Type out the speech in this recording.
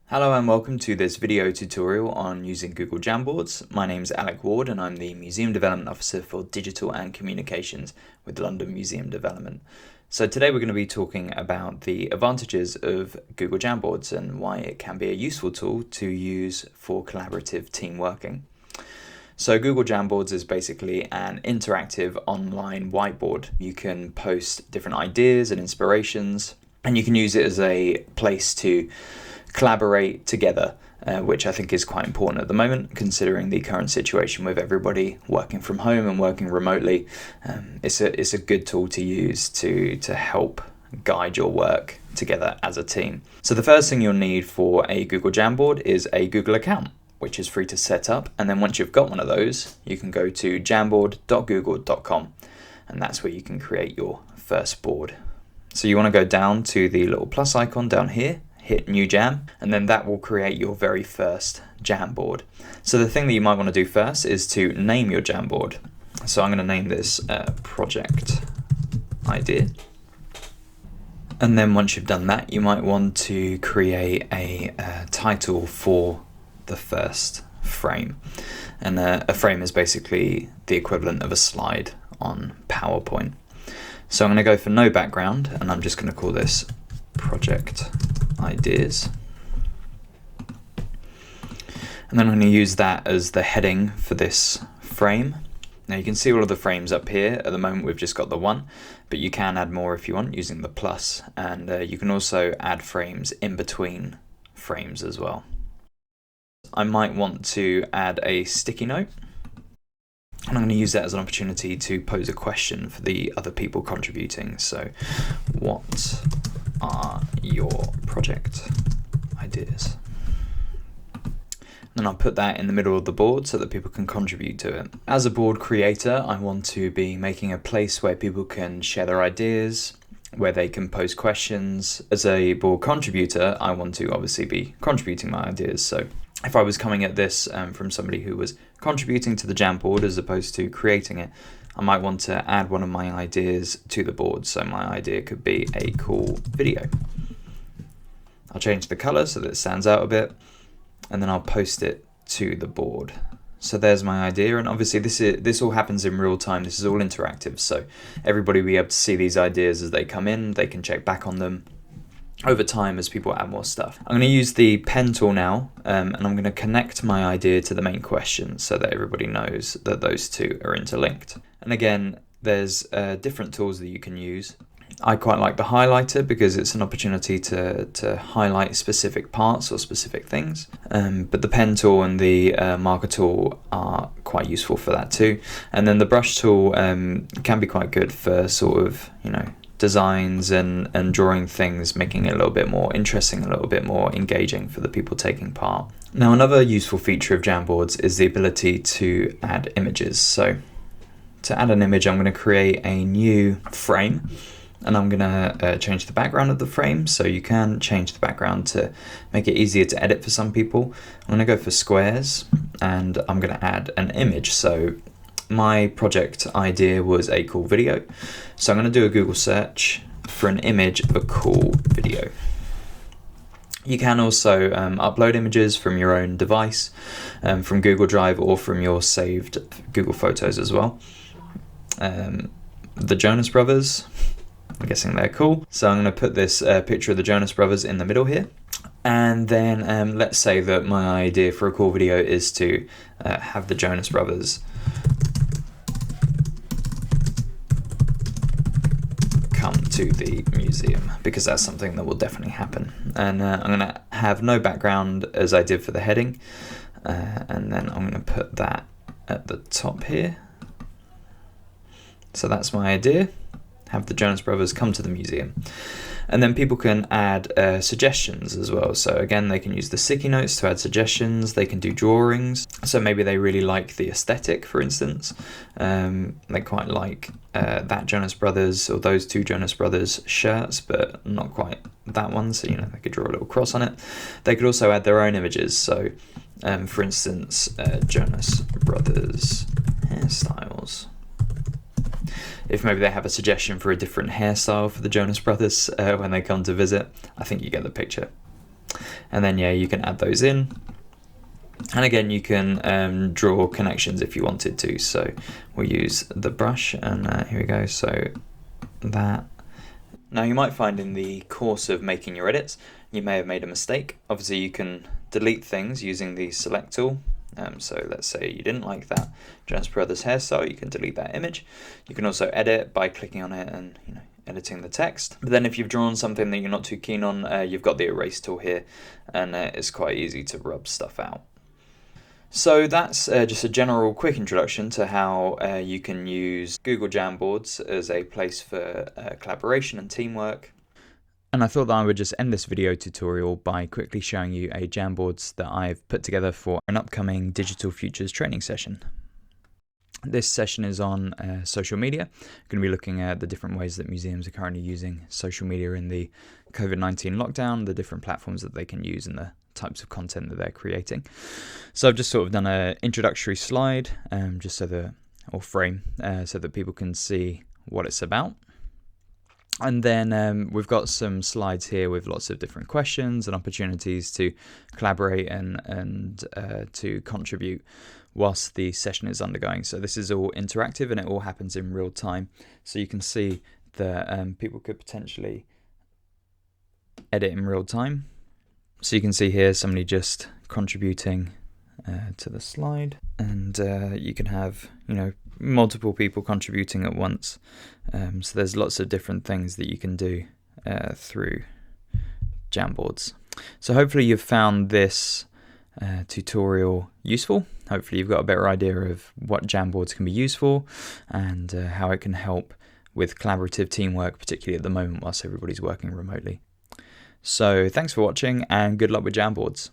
Hello and welcome to this video tutorial on using Google Jamboards. My name is Alec Ward and I'm the Museum Development Officer for Digital and Communications with London Museum Development. So today we're going to be talking about the advantages of Google Jamboards and why it can be a useful tool to use for collaborative team working. So Google Jamboards is basically an interactive online whiteboard. You can post different ideas and inspirations, and you can use it as a place to collaborate together, which I think is quite important at the moment, considering the current situation with everybody working from home and working remotely. It's a good tool to use to help guide your work together as a team. So the first thing you'll need for a Google Jamboard is a Google account, which is free to set up. And then once you've got one of those, you can go to jamboard.google.com, and that's where you can create your first board. So you want to go down to the little plus icon down here, hit New Jam, and then that will create your very first Jamboard. So the thing that you might want to do first is to name your Jamboard. So I'm going to name this Project Idea. And then once you've done that, you might want to create a title for the first frame. And a frame is basically the equivalent of a slide on PowerPoint. So I'm going to go for no background, and I'm just going to call this Project Ideas. And then I'm going to use that as the heading for this frame. Now you can see all of the frames up here. At the moment we've just got the one, but you can add more if you want using the plus, and you can also add frames in between frames as well. I might want to add a sticky note, and I'm going to use that as an opportunity to pose a question for the other people contributing. So, what are your project ideas? And then I'll put that in the middle of the board so that people can contribute to it. As a board creator, I want to be making a place where people can share their ideas, where they can pose questions. As a board contributor, I want to obviously be contributing my ideas. So if I was coming at this from somebody who was contributing to the Jamboard as opposed to creating it, I might want to add one of my ideas to the board. So my idea could be a cool video. I'll change the color so that it stands out a bit, and then I'll post it to the board. So there's my idea, and obviously this all happens in real time. This is all interactive, so everybody will be able to see these ideas as they come in. They can check back on them over time as people add more stuff. I'm going to use the pen tool now, and I'm going to connect my idea to the main question so that everybody knows that those two are interlinked. And again, there's different tools that you can use. I quite like the highlighter because it's an opportunity to highlight specific parts or specific things. But the pen tool and the marker tool are quite useful for that too. And then the brush tool can be quite good for sort of, designs and drawing things, making it a little bit more interesting, a little bit more engaging for the people taking part. Now, another useful feature of Jamboards is the ability to add images. So to add an image, I'm going to create a new frame, and I'm going to change the background of the frame. So you can change the background to make it easier to edit for some people. I'm going to go for squares, and I'm going to add an image. So my project idea was a cool video. So I'm going to do a Google search for an image of a cool video. You can also upload images from your own device, from Google Drive or from your saved Google Photos as well. The Jonas Brothers, I'm guessing they're cool. So I'm going to put this picture of the Jonas Brothers in the middle here. And then let's say that my idea for a cool video is to have the Jonas Brothers come to the museum, because that's something that will definitely happen. And I'm going to have no background as I did for the heading, and then I'm going to put that at the top here. So that's my idea, have the Jonas Brothers come to the museum. And then people can add suggestions as well. So again, they can use the sticky notes to add suggestions. They can do drawings. So maybe they really like the aesthetic, for instance. They quite like that Jonas Brothers or those two Jonas Brothers shirts, but not quite that one. So, they could draw a little cross on it. They could also add their own images. So, for instance, Jonas Brothers hairstyles. If maybe they have a suggestion for a different hairstyle for the Jonas Brothers when they come to visit, I think you get the picture. And then yeah, you can add those in. And again, you can draw connections if you wanted to. So we'll use the brush, and here we go. So that. Now you might find in the course of making your edits, you may have made a mistake. Obviously you can delete things using the select tool. So let's say you didn't like that Jonas Brothers hairstyle, you can delete that image. You can also edit by clicking on it and editing the text. But then if you've drawn something that you're not too keen on, you've got the erase tool here, and it's quite easy to rub stuff out. So that's just a general quick introduction to how you can use Google Jamboards as a place for collaboration and teamwork. And I thought that I would just end this video tutorial by quickly showing you a Jamboards that I've put together for an upcoming Digital Futures training session. This session is on social media. I'm going to be looking at the different ways that museums are currently using social media in the COVID-19 lockdown, the different platforms that they can use, and the types of content that they're creating. So I've just sort of done an introductory slide, just so that, or frame, so that people can see what it's about. And then we've got some slides here with lots of different questions and opportunities to collaborate and to contribute whilst the session is undergoing. So this is all interactive and it all happens in real time. So you can see that people could potentially edit in real time. So you can see here somebody just contributing to the slide, and you can have multiple people contributing at once. So there's lots of different things that you can do through Jamboards. So hopefully you've found this tutorial useful. Hopefully you've got a better idea of what Jamboards can be used for and how it can help with collaborative teamwork, particularly at the moment whilst everybody's working remotely. So thanks for watching and good luck with Jamboards.